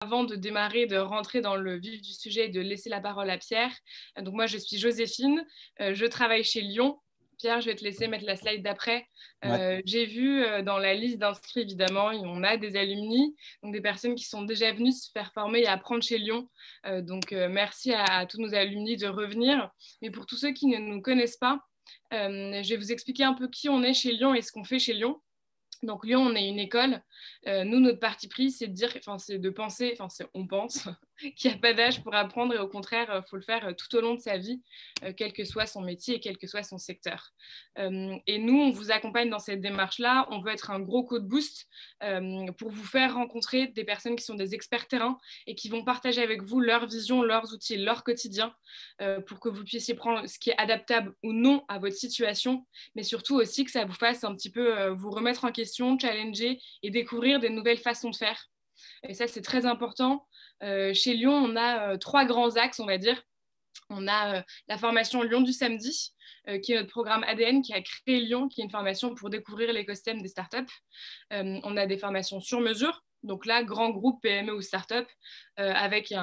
Avant de démarrer, de rentrer dans le vif du sujet et de laisser la parole à Pierre, donc moi je suis Joséphine, je travaille chez Lyon. Pierre, je vais te laisser mettre la slide d'après. Ouais. J'ai vu dans la liste d'inscrits, évidemment, on a des alumni, donc des personnes qui sont déjà venues se faire former et apprendre chez Lyon. Donc merci à tous nos alumni de revenir. Mais pour tous ceux qui ne nous connaissent pas, je vais vous expliquer un peu qui on est chez Lyon et ce qu'on fait chez Lyon. Donc Lyon, on est une école. Nous, notre parti pris, c'est de dire, c'est de penser, on pense qu'il n'y a pas d'âge pour apprendre et au contraire, il faut le faire tout au long de sa vie, quel que soit son métier et quel que soit son secteur. Et nous, on vous accompagne dans cette démarche-là. On veut être un gros coup de boost pour vous faire rencontrer des personnes qui sont des experts terrain et qui vont partager avec vous leur vision, leurs outils, leur quotidien pour que vous puissiez prendre ce qui est adaptable ou non à votre situation, mais surtout aussi que ça vous fasse un petit peu vous remettre en question, challenger et découvrir des nouvelles façons de faire. Et ça, c'est très important. Chez Lyon, on a 3 grands axes, on va dire. On a la formation Lyon du samedi, qui est notre programme ADN qui a créé Lyon, qui est une formation pour découvrir l'écosystème des startups. On a des formations sur mesure, donc là, grands groupes PME ou startups qui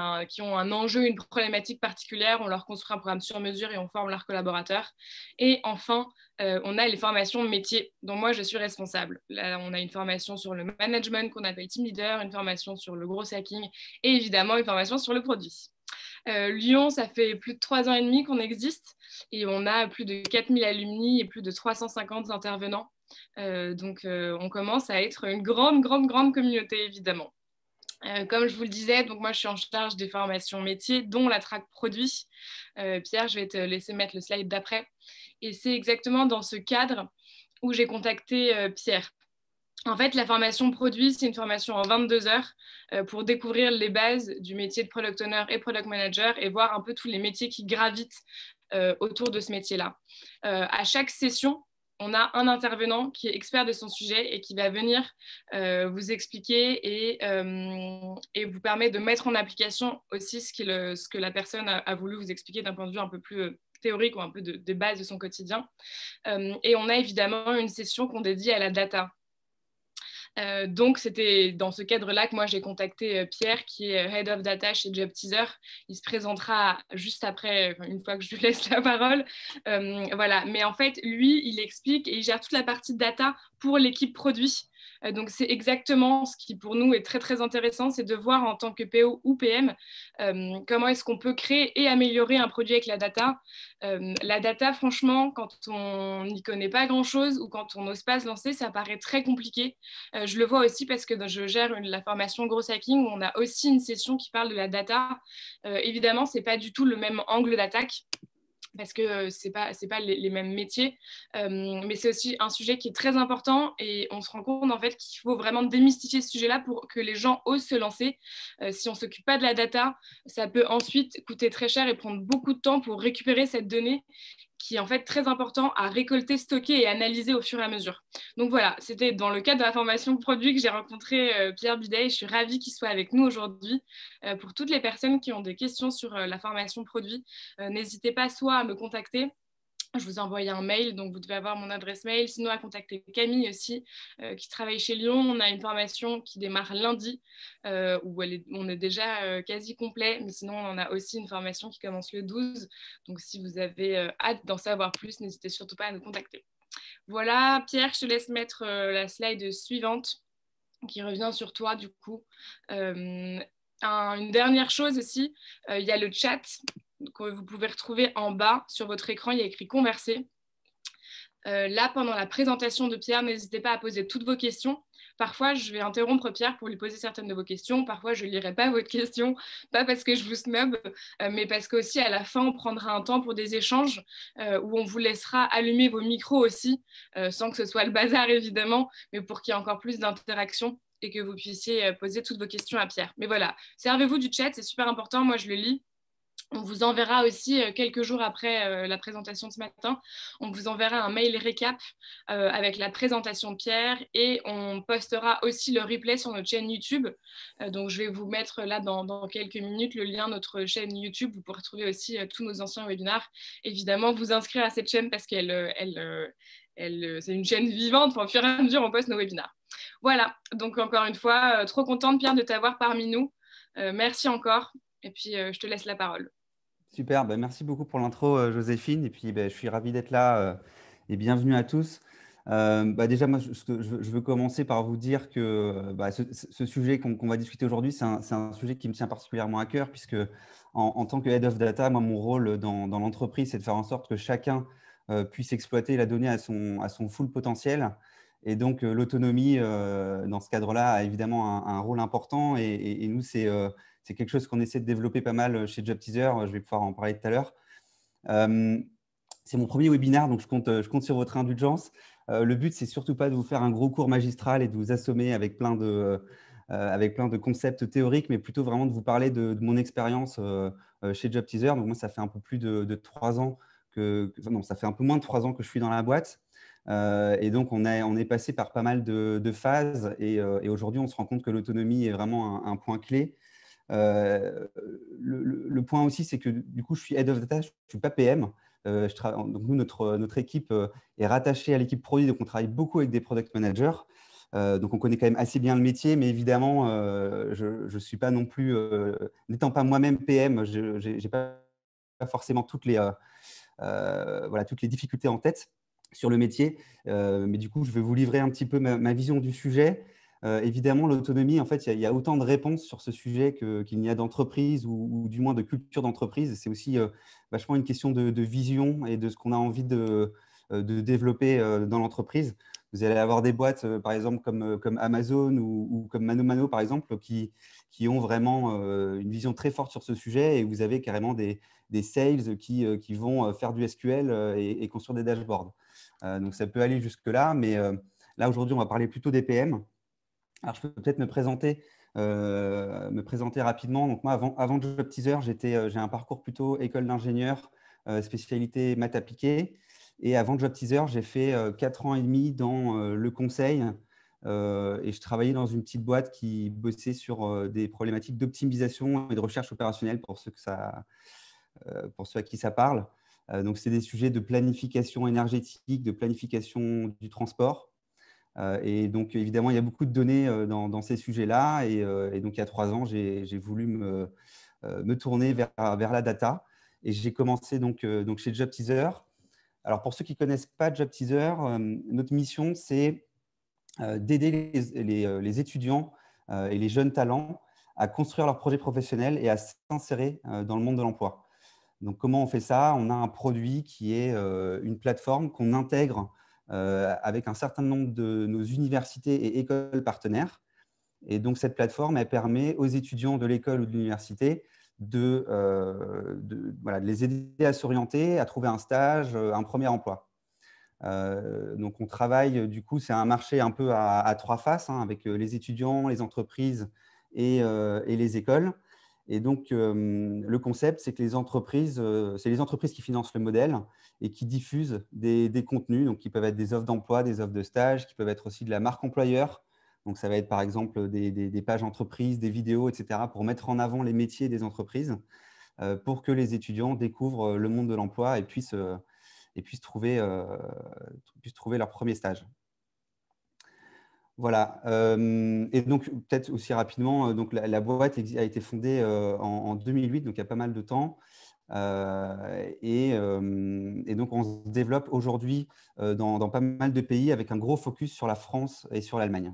ont un enjeu, une problématique particulière. On leur construit un programme sur mesure et on forme leurs collaborateurs. Et enfin, on a les formations métiers dont moi je suis responsable. Là, on a une formation sur le management qu'on appelle Team Leader, une formation sur le gros hacking et évidemment une formation sur le produit. Lyon, ça fait plus de 3 ans et demi qu'on existe et on a plus de 4000 alumni et plus de 350 intervenants. Donc, on commence à être une grande communauté, évidemment. Comme je vous le disais, donc moi, je suis en charge des formations métiers, dont la track produit. Pierre, je vais te laisser mettre le slide d'après. Et c'est exactement dans ce cadre où j'ai contacté Pierre. En fait, la formation produit, c'est une formation en 22 heures pour découvrir les bases du métier de product owner et product manager et voir un peu tous les métiers qui gravitent autour de ce métier-là. À chaque session, on a un intervenant qui est expert de son sujet et qui va venir vous expliquer et vous permet de mettre en application aussi ce que la personne a voulu vous expliquer d'un point de vue un peu plus théorique ou un peu de base de son quotidien. Et on a évidemment une session qu'on dédie à la data. Donc, c'était dans ce cadre-là que moi, j'ai contacté Pierre, qui est Head of Data chez JobTeaser. Il se présentera juste après, une fois que je lui laisse la parole. Voilà. Mais en fait, lui, il explique et il gère toute la partie data pour l'équipe produit. Donc, c'est exactement ce qui, pour nous, est très intéressant, c'est de voir en tant que PO ou PM, comment est-ce qu'on peut créer et améliorer un produit avec la data. La data, franchement, quand on n'y connaît pas grand-chose ou quand on n'ose pas se lancer, ça paraît très compliqué. Je le vois aussi parce que je gère la formation Gros Hacking où on a aussi une session qui parle de la data. Évidemment, ce n'est pas du tout le même angle d'attaque parce que ce n'est pas les mêmes métiers. Mais c'est aussi un sujet qui est très important et on se rend compte en fait qu'il faut vraiment démystifier ce sujet-là pour que les gens osent se lancer. Si on ne s'occupe pas de la data, ça peut ensuite coûter très cher et prendre beaucoup de temps pour récupérer cette donnée qui est en fait très important à récolter, stocker et analyser au fur et à mesure. Donc voilà, c'était dans le cadre de la formation produit que j'ai rencontré Pierre Bidet et je suis ravie qu'il soit avec nous aujourd'hui. Pour toutes les personnes qui ont des questions sur la formation produit, n'hésitez pas soit à me contacter. Je vous ai envoyé un mail, donc vous devez avoir mon adresse mail. Sinon, à contacter Camille aussi, qui travaille chez Lyon. On a une formation qui démarre lundi, où on est déjà quasi complet. Mais sinon, on a aussi une formation qui commence le 12. Donc, si vous avez hâte d'en savoir plus, n'hésitez surtout pas à nous contacter. Voilà, Pierre, je te laisse mettre la slide suivante, qui revient sur toi, du coup. Une dernière chose aussi, il y a le chat que vous pouvez retrouver en bas sur votre écran, il y a écrit converser. Là, pendant la présentation de Pierre, n'hésitez pas à poser toutes vos questions. Parfois, je vais interrompre Pierre pour lui poser certaines de vos questions. Parfois, je ne lirai pas votre question, pas parce que je vous snob, mais parce qu'aussi, à la fin, on prendra un temps pour des échanges où on vous laissera allumer vos micros aussi, sans que ce soit le bazar, évidemment, mais pour qu'il y ait encore plus d'interaction et que vous puissiez poser toutes vos questions à Pierre. Mais voilà, servez-vous du chat, c'est super important. Moi, je le lis. On vous enverra aussi, quelques jours après la présentation de ce matin, on vous enverra un mail récap avec la présentation de Pierre et on postera aussi le replay sur notre chaîne YouTube. Donc, je vais vous mettre là dans quelques minutes le lien de notre chaîne YouTube. Vous pourrez trouver aussi tous nos anciens webinaires. Évidemment, vous inscrire à cette chaîne parce qu'elle c'est une chaîne vivante. Enfin, au fur et à mesure, on poste nos webinaires. Voilà, donc encore une fois, trop contente, Pierre, de t'avoir parmi nous. Merci encore. Et puis, je te laisse la parole. Super, merci beaucoup pour l'intro, Joséphine. Et puis, je suis ravi d'être là et bienvenue à tous. Déjà, moi, je veux commencer par vous dire que ce sujet qu'on va discuter aujourd'hui, c'est un sujet qui me tient particulièrement à cœur, puisque en tant que Head of Data, moi, mon rôle dans l'entreprise, c'est de faire en sorte que chacun puisse exploiter la donnée à son full potentiel. Et donc, l'autonomie, dans ce cadre-là, a évidemment un rôle important. Et nous, c'est quelque chose qu'on essaie de développer pas mal chez JobTeaser. Je vais pouvoir en parler tout à l'heure. C'est mon premier webinaire, donc je compte sur votre indulgence. Le but, c'est surtout pas de vous faire un gros cours magistral et de vous assommer avec plein de concepts théoriques, mais plutôt vraiment de vous parler de mon expérience chez JobTeaser. Donc moi, ça fait un peu plus de 3 ans non, ça fait un peu moins de 3 ans que je suis dans la boîte. Et donc, on est passé par pas mal de phases. Et aujourd'hui, on se rend compte que l'autonomie est vraiment un point clé. Le point aussi, c'est que du coup, je suis Head of Data, je ne suis pas PM. Donc nous, notre équipe est rattachée à l'équipe produit, donc on travaille beaucoup avec des product managers. Donc on connaît quand même assez bien le métier, mais évidemment, je ne suis pas non plus, n'étant pas moi-même PM, je n'ai pas forcément toutes les difficultés en tête sur le métier. Mais du coup, je vais vous livrer un petit peu ma vision du sujet. Évidemment, l'autonomie, en fait, il y a autant de réponses sur ce sujet qu'il n'y a d'entreprise ou du moins de culture d'entreprise. C'est aussi vachement une question de vision et de ce qu'on a envie de développer dans l'entreprise. Vous allez avoir des boîtes, par exemple, comme Amazon ou comme Mano Mano, par exemple, qui ont vraiment une vision très forte sur ce sujet. Et vous avez carrément des sales qui vont faire du SQL et construire des dashboards. Donc, ça peut aller jusque-là. Mais là, aujourd'hui, on va parler plutôt des PM. Alors, je peux peut-être me présenter rapidement. Donc, moi, avant JobTeaser, j'ai un parcours plutôt école d'ingénieur, spécialité maths appliquées. Et avant JobTeaser, j'ai fait 4 ans et demi dans le conseil. Et je travaillais dans une petite boîte qui bossait sur des problématiques d'optimisation et de recherche opérationnelle pour ceux à qui ça parle. Donc, c'est des sujets de planification énergétique, de planification du transport. Et donc, évidemment, il y a beaucoup de données dans ces sujets-là. Et donc, il y a 3 ans, j'ai voulu me tourner vers la data. Et j'ai commencé donc chez JobTeaser. Alors, pour ceux qui ne connaissent pas JobTeaser, notre mission, c'est d'aider les étudiants et les jeunes talents à construire leur projet professionnel et à s'insérer dans le monde de l'emploi. Donc, comment on fait ça? On a un produit qui est une plateforme qu'on intègre avec un certain nombre de nos universités et écoles partenaires. Et donc, cette plateforme, elle permet aux étudiants de l'école ou de l'université de les aider à s'orienter, à trouver un stage, un premier emploi. Donc, on travaille, du coup, c'est un marché un peu à 3 faces, hein, avec les étudiants, les entreprises et les écoles. Et donc, le concept, c'est que c'est les entreprises qui financent le modèle et qui diffusent des contenus, donc qui peuvent être des offres d'emploi, des offres de stage, qui peuvent être aussi de la marque employeur. Donc, ça va être par exemple des pages entreprises, des vidéos, etc., pour mettre en avant les métiers des entreprises, pour que les étudiants découvrent le monde de l'emploi et puissent trouver leur premier stage. Voilà. Et donc, peut-être aussi rapidement, donc la boîte a été fondée en 2008, donc il y a pas mal de temps. Et donc, on se développe aujourd'hui dans pas mal de pays avec un gros focus sur la France et sur l'Allemagne.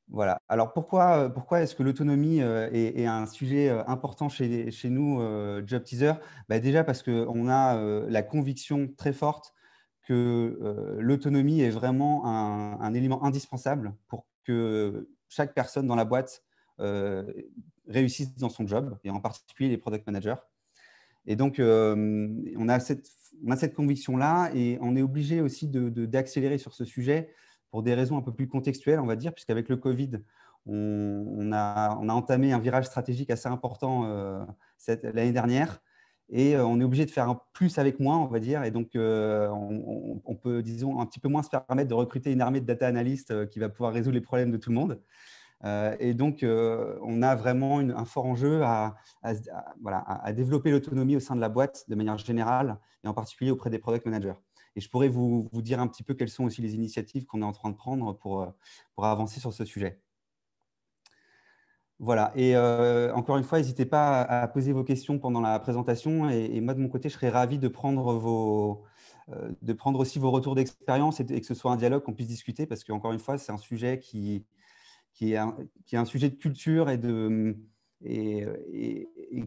Voilà. Alors, pourquoi est-ce que l'autonomie est un sujet important chez nous, JobTeaser? Déjà parce qu'on a la conviction très forte que l'autonomie est vraiment un élément indispensable pour que chaque personne dans la boîte réussisse dans son job, et en particulier les product managers. Et donc, on a cette conviction-là, et on est obligé aussi d'accélérer sur ce sujet pour des raisons un peu plus contextuelles, on va dire, puisqu'avec le Covid, on a entamé un virage stratégique assez important l'année dernière, et on est obligé de faire un plus avec moins, on va dire. Et donc, on peut, disons, un petit peu moins se permettre de recruter une armée de data analystes qui va pouvoir résoudre les problèmes de tout le monde. Et donc, on a vraiment un fort enjeu à développer l'autonomie au sein de la boîte de manière générale, et en particulier auprès des product managers. Et je pourrais vous dire un petit peu quelles sont aussi les initiatives qu'on est en train de prendre pour avancer sur ce sujet. Voilà. Et encore une fois, n'hésitez pas à poser vos questions pendant la présentation. Et moi, de mon côté, je serais ravi de prendre de prendre aussi vos retours d'expérience et que ce soit un dialogue qu'on puisse discuter parce qu'encore une fois, c'est un sujet qui est un sujet de culture et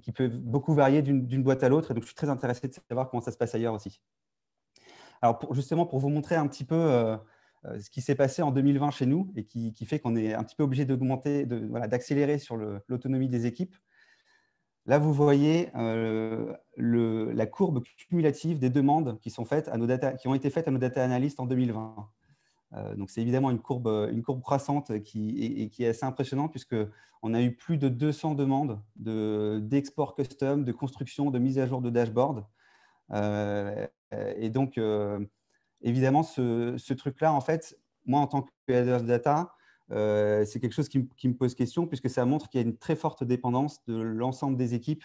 qui peut beaucoup varier d'une boîte à l'autre. Et donc, je suis très intéressé de savoir comment ça se passe ailleurs aussi. Alors, justement, pour vous montrer un petit peu ce qui s'est passé en 2020 chez nous et qui fait qu'on est un petit peu obligé d'augmenter, d'accélérer sur l'autonomie des équipes. Là, vous voyez la courbe cumulative des demandes qui ont été faites à nos data analystes en 2020. Donc, c'est évidemment une courbe croissante qui est assez impressionnante puisqu'on a eu plus de 200 demandes d'export custom, de construction, de mise à jour de dashboard. Et donc, évidemment, ce truc-là, en fait, moi, en tant que head of data, c'est quelque chose qui me pose question puisque ça montre qu'il y a une très forte dépendance de l'ensemble des équipes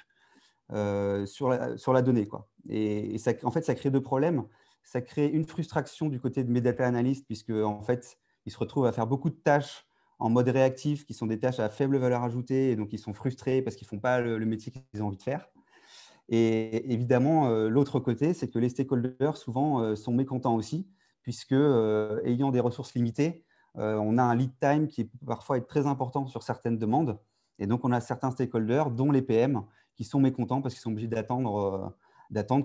sur la donnée, quoi. Et ça, en fait, ça crée deux problèmes. Ça crée une frustration du côté de mes data analysts puisque, en fait, ils se retrouvent à faire beaucoup de tâches en mode réactif qui sont des tâches à faible valeur ajoutée et donc ils sont frustrés parce qu'ils ne font pas le métier qu'ils ont envie de faire. Et évidemment, l'autre côté, c'est que les stakeholders, souvent, sont mécontents aussi, puisque, ayant des ressources limitées, on a un lead time qui peut parfois être très important sur certaines demandes. Et donc, on a certains stakeholders, dont les PM, qui sont mécontents parce qu'ils sont obligés d'attendre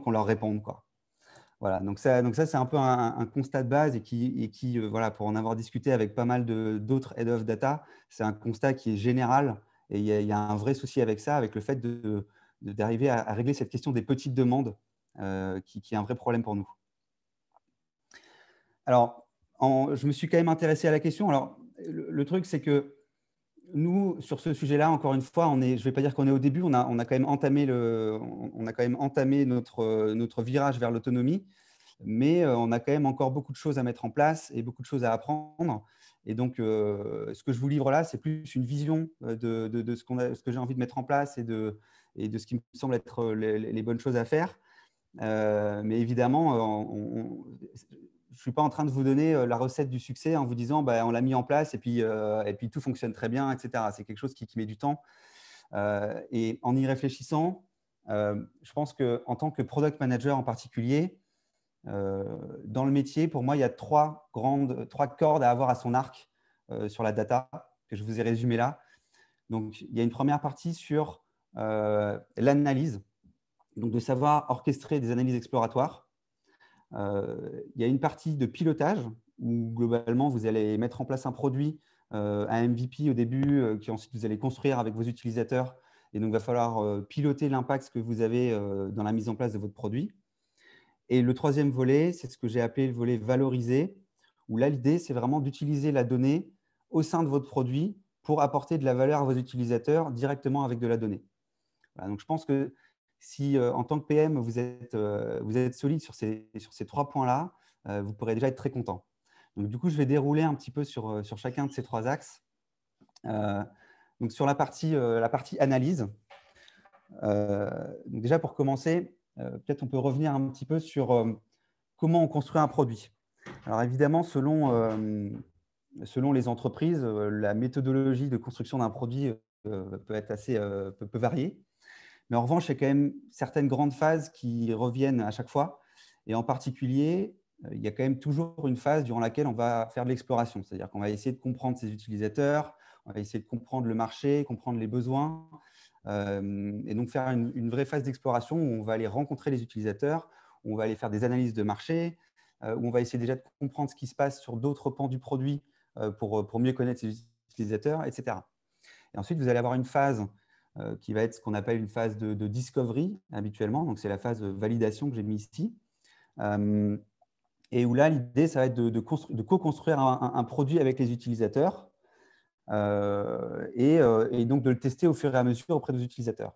qu'on leur réponde, quoi. Voilà, donc ça c'est un peu un constat de base et qui voilà, pour en avoir discuté avec pas mal d'autres head of data, c'est un constat qui est général et il y a un vrai souci avec ça, avec le fait d'arriver à régler cette question des petites demandes qui est un vrai problème pour nous. Alors, je me suis quand même intéressé à la question. Alors, le truc, c'est que nous, sur ce sujet-là, encore une fois, je ne vais pas dire qu'on est au début, on a quand même entamé notre virage vers l'autonomie, mais on a quand même encore beaucoup de choses à mettre en place et beaucoup de choses à apprendre. Et donc, ce que je vous livre là, c'est plus une vision de ce que j'ai envie de mettre en place et de ce qui me semble être les bonnes choses à faire. Mais évidemment, je ne suis pas en train de vous donner la recette du succès en vous disant bah, on l'a mis en place et puis tout fonctionne très bien, etc. C'est quelque chose qui met du temps. Et en y réfléchissant, je pense qu'en tant que product manager en particulier, dans le métier, pour moi, il y a trois cordes à avoir à son arc sur la data que je vous ai résumé là. Donc, il y a une première partie sur l'analyse, donc de savoir orchestrer des analyses exploratoires. Il y a une partie de pilotage où globalement, vous allez mettre en place un produit, un MVP au début, qui ensuite vous allez construire avec vos utilisateurs. Et donc, il va falloir piloter l'impact que vous avez dans la mise en place de votre produit. Et le troisième volet, c'est ce que j'ai appelé le volet valorisé, où là, l'idée, c'est vraiment d'utiliser la donnée au sein de votre produit pour apporter de la valeur à vos utilisateurs directement avec de la donnée. Voilà, donc, je pense que si, en tant que PM, vous êtes solide sur ces trois points-là, vous pourrez déjà être très content. Donc, du coup, je vais dérouler un petit peu sur chacun de ces trois axes. Donc, sur la partie analyse, donc déjà, pour commencer, peut-être on peut revenir un petit peu sur comment on construit un produit. Alors évidemment, selon les entreprises, la méthodologie de construction d'un produit peut varier. Mais en revanche, il y a quand même certaines grandes phases qui reviennent à chaque fois. Et en particulier, il y a quand même toujours une phase durant laquelle on va faire de l'exploration. C'est-à-dire qu'on va essayer de comprendre ses utilisateurs, on va essayer de comprendre le marché, comprendre les besoins. Et donc, faire une vraie phase d'exploration où on va aller rencontrer les utilisateurs, où on va aller faire des analyses de marché, où on va essayer déjà de comprendre ce qui se passe sur d'autres pans du produit pour mieux connaître ses utilisateurs, etc. Et ensuite, vous allez avoir une phase qui va être ce qu'on appelle une phase de discovery habituellement. Donc, c'est la phase de validation que j'ai mis ici. Et où là, l'idée, ça va être de co-construire un produit avec les utilisateurs et donc de le tester au fur et à mesure auprès des utilisateurs.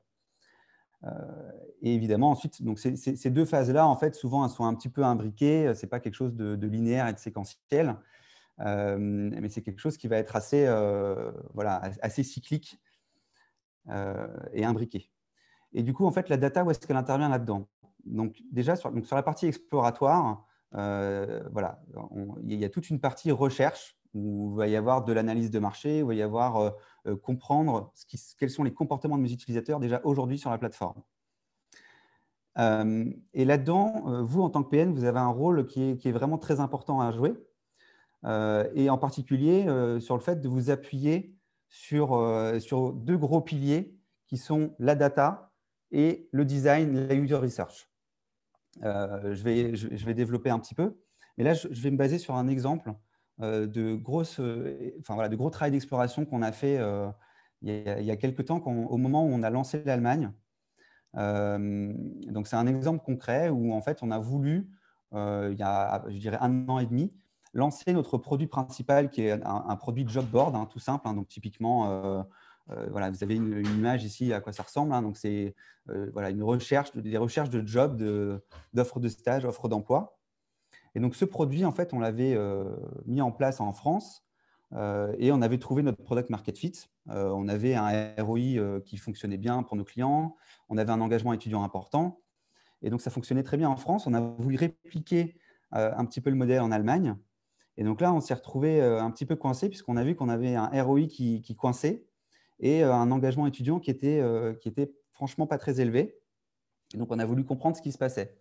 Et évidemment, ensuite, donc ces deux phases-là, en fait, souvent, elles sont un petit peu imbriquées. Ce n'est pas quelque chose de linéaire et de séquentiel, mais c'est quelque chose qui va être assez cyclique et imbriqué. Et du coup, en fait, la data, où est-ce qu'elle intervient là-dedans? Donc, déjà, sur la partie exploratoire, il y a toute une partie recherche où il va y avoir de l'analyse de marché, où il va y avoir comprendre quels sont les comportements de mes utilisateurs déjà aujourd'hui sur la plateforme. Et là-dedans, vous, en tant que PN, vous avez un rôle qui est vraiment très important à jouer, et en particulier sur le fait de vous appuyer sur 2 gros piliers qui sont la data et le design, la user research. Je vais développer un petit peu, mais là, je vais me baser sur un exemple de gros travail d'exploration qu'on a fait il y a quelques temps, au moment où on a lancé l'Allemagne. Donc, c'est un exemple concret où, en fait, on a voulu, il y a, je dirais, 1 an et demi, lancer notre produit principal, qui est un produit job board, tout simple. Donc, typiquement, voilà, vous avez une image ici à quoi ça ressemble. Donc, c'est voilà, des recherches de jobs, d'offres de stage, offres d'emploi. Et donc, ce produit, en fait, on l'avait mis en place en France et on avait trouvé notre product market fit. On avait un ROI qui fonctionnait bien pour nos clients. On avait un engagement étudiant important. Et donc, ça fonctionnait très bien en France. On a voulu répliquer un petit peu le modèle en Allemagne. Et donc là, on s'est retrouvé un petit peu coincé puisqu'on a vu qu'on avait un ROI qui coinçait et un engagement étudiant qui était franchement pas très élevé. Et donc, on a voulu comprendre ce qui se passait.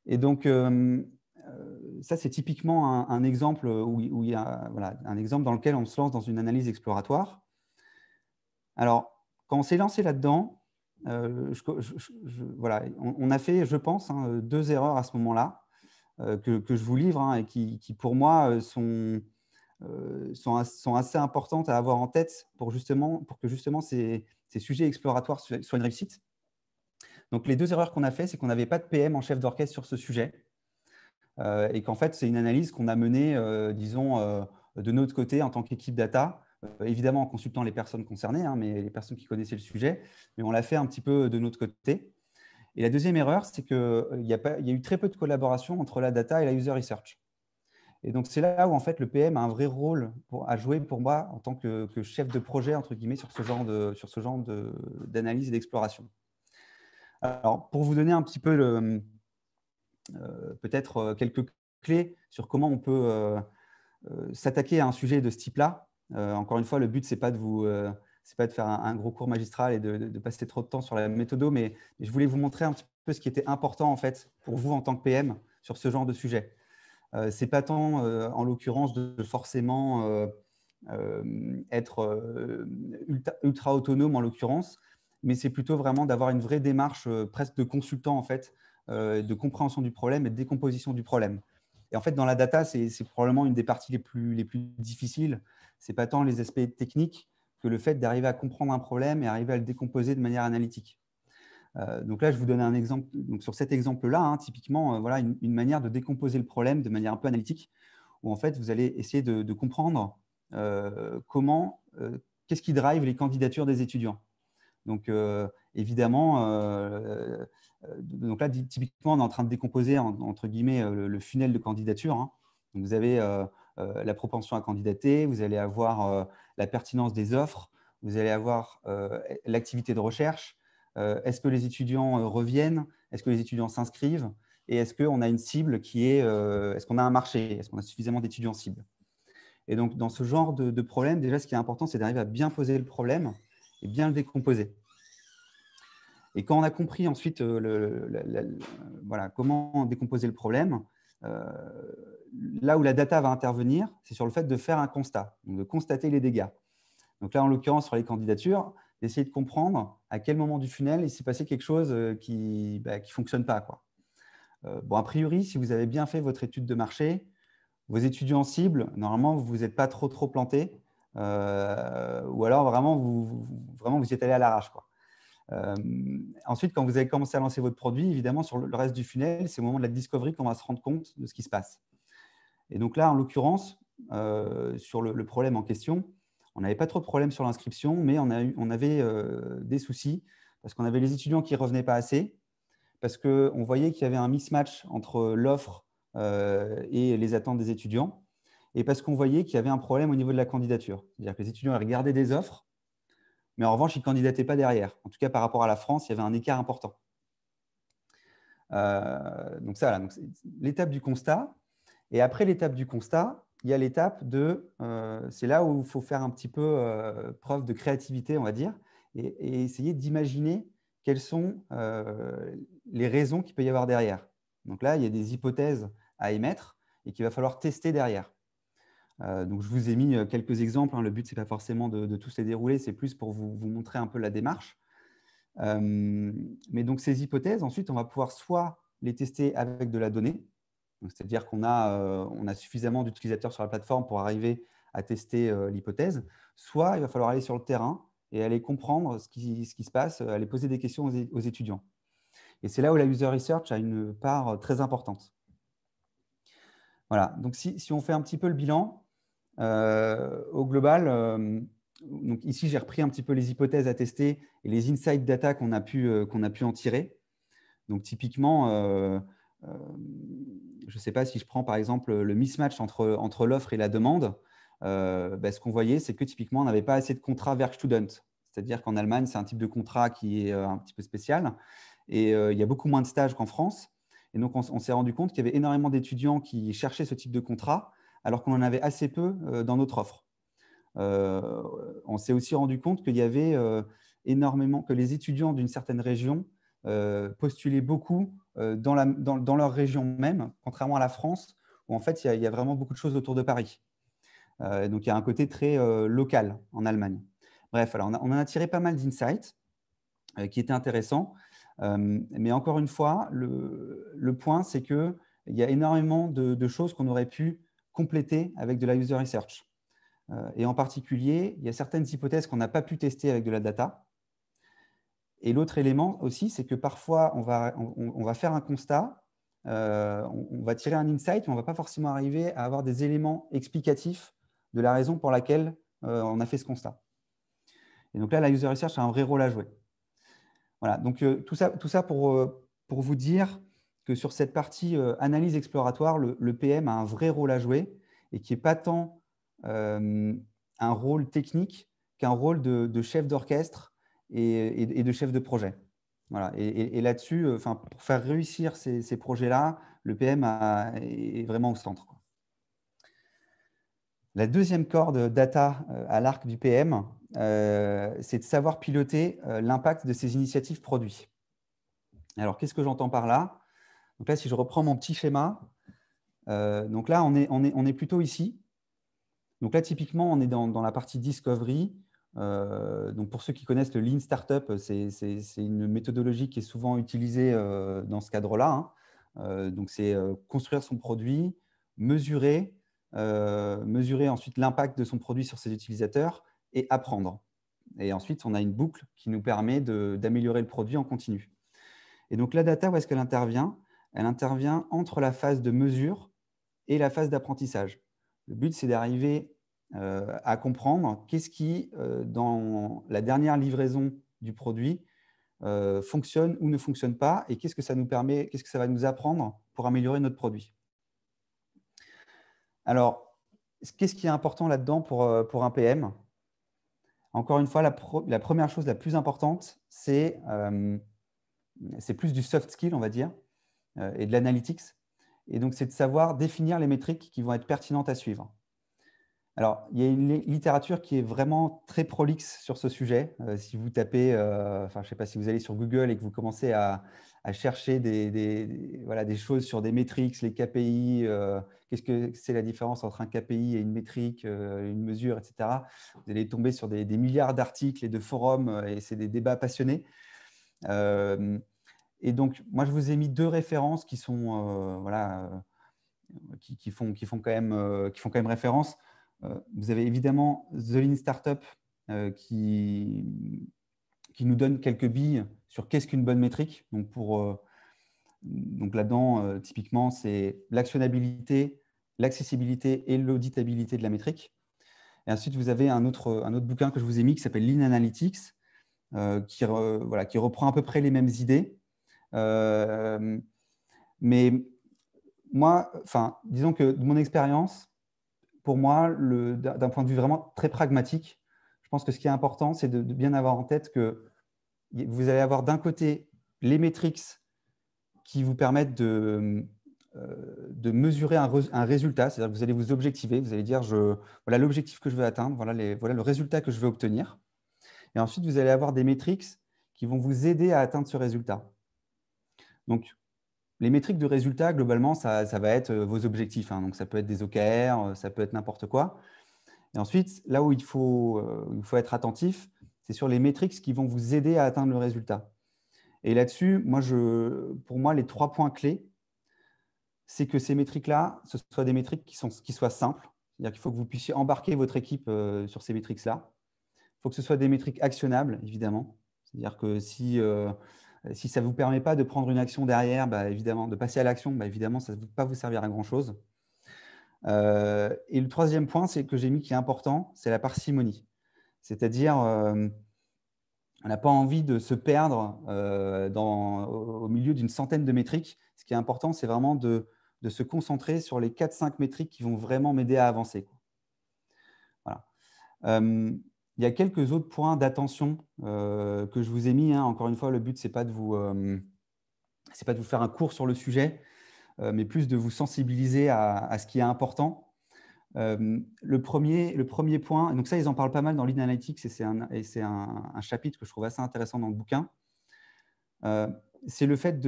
Et donc, ça, c'est typiquement un exemple où il y a un exemple dans lequel on se lance dans une analyse exploratoire. Alors, quand on s'est lancé là-dedans, voilà, on a fait, je pense, 2 erreurs à ce moment-là que je vous livre et qui, pour moi, sont assez importantes à avoir en tête pour que justement ces sujets exploratoires soient une réussite. Donc, les 2 erreurs qu'on a fait, c'est qu'on n'avait pas de PM en chef d'orchestre sur ce sujet et qu'en fait, c'est une analyse qu'on a menée, disons, de notre côté en tant qu'équipe data, évidemment en consultant les personnes concernées, mais les personnes qui connaissaient le sujet, mais on l'a fait un petit peu de notre côté. Et la deuxième erreur, c'est qu'il y a eu très peu de collaboration entre la data et la user research. Et donc, c'est là où, en fait, le PM a un vrai rôle à jouer pour moi en tant que chef de projet, entre guillemets, sur ce genre d'analyse et d'exploration. Alors, pour vous donner un petit peu peut-être quelques clés sur comment on peut s'attaquer à un sujet de ce type-là. Encore une fois, le but, ce n'est pas de faire un gros cours magistral et de passer trop de temps sur la méthode, mais je voulais vous montrer un petit peu ce qui était important, en fait, pour vous en tant que PM sur ce genre de sujet. Ce n'est pas tant, en l'occurrence, de forcément être ultra autonome, en l'occurrence, mais c'est plutôt vraiment d'avoir une vraie démarche presque de consultant, en fait, de compréhension du problème et de décomposition du problème. Et en fait, dans la data, c'est probablement une des parties les plus difficiles. Ce n'est pas tant les aspects techniques que le fait d'arriver à comprendre un problème et arriver à le décomposer de manière analytique. Donc là, je vous donne un exemple. Donc sur cet exemple-là, typiquement, voilà une manière de décomposer le problème de manière un peu analytique, où en fait, vous allez essayer de comprendre qu'est-ce qui drive les candidatures des étudiants. Donc, évidemment, donc là, typiquement, on est en train de décomposer, entre guillemets, le funnel de candidature. Donc, vous avez la propension à candidater, vous allez avoir la pertinence des offres, vous allez avoir l'activité de recherche. Est-ce que les étudiants reviennent? Est-ce que les étudiants s'inscrivent? Et est-ce qu'on a une cible qui est… est-ce qu'on a un marché? Est-ce qu'on a suffisamment d'étudiants cibles? Et donc, dans ce genre de problème, déjà, ce qui est important, c'est d'arriver à bien poser le problème et bien le décomposer. Et quand on a compris ensuite voilà, comment décomposer le problème, là où la data va intervenir, c'est sur le fait de faire un constat, donc de constater les dégâts. Donc là, en l'occurrence, sur les candidatures, d'essayer de comprendre à quel moment du funnel il s'est passé quelque chose qui ne fonctionne pas, quoi. Bon, a priori, si vous avez bien fait votre étude de marché, vos étudiants cibles, normalement, vous n'êtes pas trop plantés, ou alors vraiment, vous y êtes allé à l'arrache, quoi. Ensuite, quand vous avez commencé à lancer votre produit, évidemment, sur le reste du funnel, c'est au moment de la discovery qu'on va se rendre compte de ce qui se passe. Et donc là, en l'occurrence, sur le problème en question, on n'avait pas trop de problèmes sur l'inscription, mais on avait des soucis parce qu'on avait les étudiants qui ne revenaient pas assez, parce qu'on voyait qu'il y avait un mismatch entre l'offre et les attentes des étudiants, et parce qu'on voyait qu'il y avait un problème au niveau de la candidature. C'est-à-dire que les étudiants regardaient des offres, mais en revanche, ils ne candidataient pas derrière. En tout cas, par rapport à la France, il y avait un écart important. Donc ça, c'est l'étape du constat. Et après l'étape du constat, il y a l'étape de… c'est là où il faut faire un petit peu preuve de créativité, on va dire, et essayer d'imaginer quelles sont les raisons qu'il peut y avoir derrière. Donc là, il y a des hypothèses à émettre et qu'il va falloir tester derrière. Donc, je vous ai mis quelques exemples. Hein. Le but, ce n'est pas forcément de tous les dérouler, c'est plus pour vous montrer un peu la démarche. Mais donc, ces hypothèses, ensuite, on va pouvoir soit les tester avec de la donnée, c'est-à-dire qu'on a suffisamment d'utilisateurs sur la plateforme pour arriver à tester l'hypothèse, soit il va falloir aller sur le terrain et aller comprendre ce qui se passe, aller poser des questions aux étudiants. Et c'est là où la user research a une part très importante. Voilà, donc si on fait un petit peu le bilan, au global, donc ici j'ai repris un petit peu les hypothèses à tester et les insight data qu'on a pu en tirer. Donc typiquement, je ne sais pas si je prends par exemple le mismatch entre l'offre et la demande, ce qu'on voyait, c'est que typiquement on n'avait pas assez de contrats Werkstudent. C'est-à-dire qu'en Allemagne, c'est un type de contrat qui est un petit peu spécial et il y a beaucoup moins de stages qu'en France. Et donc, on s'est rendu compte qu'il y avait énormément d'étudiants qui cherchaient ce type de contrat, alors qu'on en avait assez peu dans notre offre. On s'est aussi rendu compte qu'il y avait énormément, que les étudiants d'une certaine région postulaient beaucoup dans leur région même, contrairement à la France, où en fait, il y a vraiment beaucoup de choses autour de Paris. Donc, il y a un côté très local en Allemagne. Bref, alors, on en a tiré pas mal d'insights qui étaient intéressants. Mais encore une fois, le point, c'est qu'il y a énormément de choses qu'on aurait pu compléter avec de la user research. Et en particulier, il y a certaines hypothèses qu'on n'a pas pu tester avec de la data. Et l'autre élément aussi, c'est que parfois, on va faire un constat, on va tirer un insight, mais on ne va pas forcément arriver à avoir des éléments explicatifs de la raison pour laquelle on a fait ce constat. Et donc là, la user research a un vrai rôle à jouer. Voilà, donc tout ça pour vous dire que sur cette partie analyse exploratoire, le PM a un vrai rôle à jouer et qui n'est pas tant un rôle technique qu'un rôle de chef d'orchestre et de chef de projet. Voilà. Et là-dessus, pour faire réussir ces projets-là, le PM est vraiment au centre, quoi. La deuxième corde data à l'arc du PM, c'est de savoir piloter l'impact de ces initiatives produits. Alors, qu'est-ce que j'entends par là? Donc là, si je reprends mon petit schéma, donc là, on est plutôt ici. Donc là, typiquement, on est dans la partie discovery. Donc pour ceux qui connaissent le Lean Startup, c'est une méthodologie qui est souvent utilisée dans ce cadre-là. Hein. Donc c'est construire son produit, mesurer ensuite l'impact de son produit sur ses utilisateurs et apprendre. Et ensuite, on a une boucle qui nous permet d'améliorer le produit en continu. Et donc, la data, où est-ce qu'elle intervient? Elle intervient entre la phase de mesure et la phase d'apprentissage. Le but, c'est d'arriver à comprendre qu'est-ce qui, dans la dernière livraison du produit, fonctionne ou ne fonctionne pas et qu'est-ce que ça nous permet, qu'est-ce que ça va nous apprendre pour améliorer notre produit. Alors, qu'est-ce qui est important là-dedans pour un PM? Encore une fois, la première chose la plus importante, c'est plus du soft skill, on va dire, et de l'analytics. Et donc, c'est de savoir définir les métriques qui vont être pertinentes à suivre. Alors, il y a une littérature qui est vraiment très prolixe sur ce sujet. Si vous tapez, je ne sais pas si vous allez sur Google et que vous commencez à chercher des choses sur des métriques, les KPI, qu'est-ce que c'est la différence entre un KPI et une métrique, une mesure, etc. Vous allez tomber sur des milliards d'articles et de forums et c'est des débats passionnés. Et donc, moi, je vous ai mis deux références qui sont, qui font quand même référence. Vous avez évidemment The Lean Startup qui nous donne quelques billes sur qu'est-ce qu'une bonne métrique. Donc là-dedans, typiquement, c'est l'actionnabilité, l'accessibilité et l'auditabilité de la métrique. Et ensuite, vous avez un autre bouquin que je vous ai mis qui s'appelle Lean Analytics, qui reprend à peu près les mêmes idées. Mais moi, disons que de mon expérience, pour moi, d'un point de vue vraiment très pragmatique, je pense que ce qui est important, c'est de bien avoir en tête que vous allez avoir d'un côté les métriques qui vous permettent de mesurer un résultat, c'est-à-dire que vous allez vous objectiver, vous allez dire voilà l'objectif que je veux atteindre, voilà le résultat que je veux obtenir. Et ensuite, vous allez avoir des métriques qui vont vous aider à atteindre ce résultat. Donc, les métriques de résultat, globalement, ça va être vos objectifs, hein. Donc, ça peut être des OKR, ça peut être n'importe quoi. Et ensuite, là où il faut être attentif, c'est sur les métriques qui vont vous aider à atteindre le résultat. Et là-dessus, pour moi, les 3 points clés, c'est que ces métriques-là, ce soient des métriques qui soient simples. C'est-à-dire qu'il faut que vous puissiez embarquer votre équipe sur ces métriques-là. Il faut que ce soit des métriques actionnables, évidemment. C'est-à-dire que si ça ne vous permet pas de prendre une action derrière, évidemment, de passer à l'action, évidemment, ça ne va pas vous servir à grand-chose. Et le 3e point, c'est que j'ai mis qui est important, c'est la parcimonie. C'est-à-dire, on n'a pas envie de se perdre au milieu d'une centaine de métriques. Ce qui est important, c'est vraiment de se concentrer sur les 4-5 métriques qui vont vraiment m'aider à avancer. Voilà. Il y a quelques autres points d'attention que je vous ai mis, hein. Encore une fois, le but, ce n'est pas de vous faire un cours sur le sujet, mais plus de vous sensibiliser à ce qui est important. Le premier point, donc ça, ils en parlent pas mal dans Lean Analytics, et c'est un chapitre que je trouve assez intéressant dans le bouquin. C'est le fait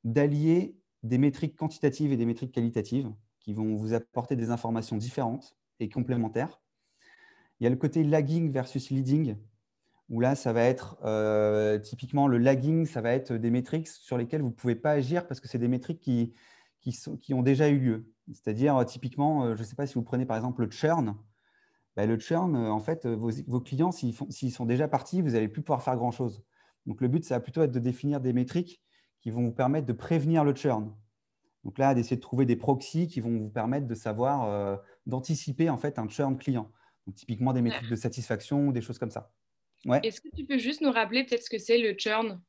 d'allier des métriques quantitatives et des métriques qualitatives qui vont vous apporter des informations différentes et complémentaires. Il y a le côté lagging versus leading, où là, ça va être typiquement le lagging, ça va être des métriques sur lesquelles vous ne pouvez pas agir parce que c'est des métriques qui ont déjà eu lieu. C'est-à-dire, typiquement, je ne sais pas si vous prenez par exemple le churn. Le churn, en fait, vos clients, s'ils sont déjà partis, vous n'allez plus pouvoir faire grand-chose. Donc, le but, ça va plutôt être de définir des métriques qui vont vous permettre de prévenir le churn. Donc là, d'essayer de trouver des proxys qui vont vous permettre de savoir, d'anticiper en fait un churn client. Donc, typiquement des métriques de satisfaction ou des choses comme ça. Ouais. Est-ce que tu peux juste nous rappeler peut-être ce que c'est le churn?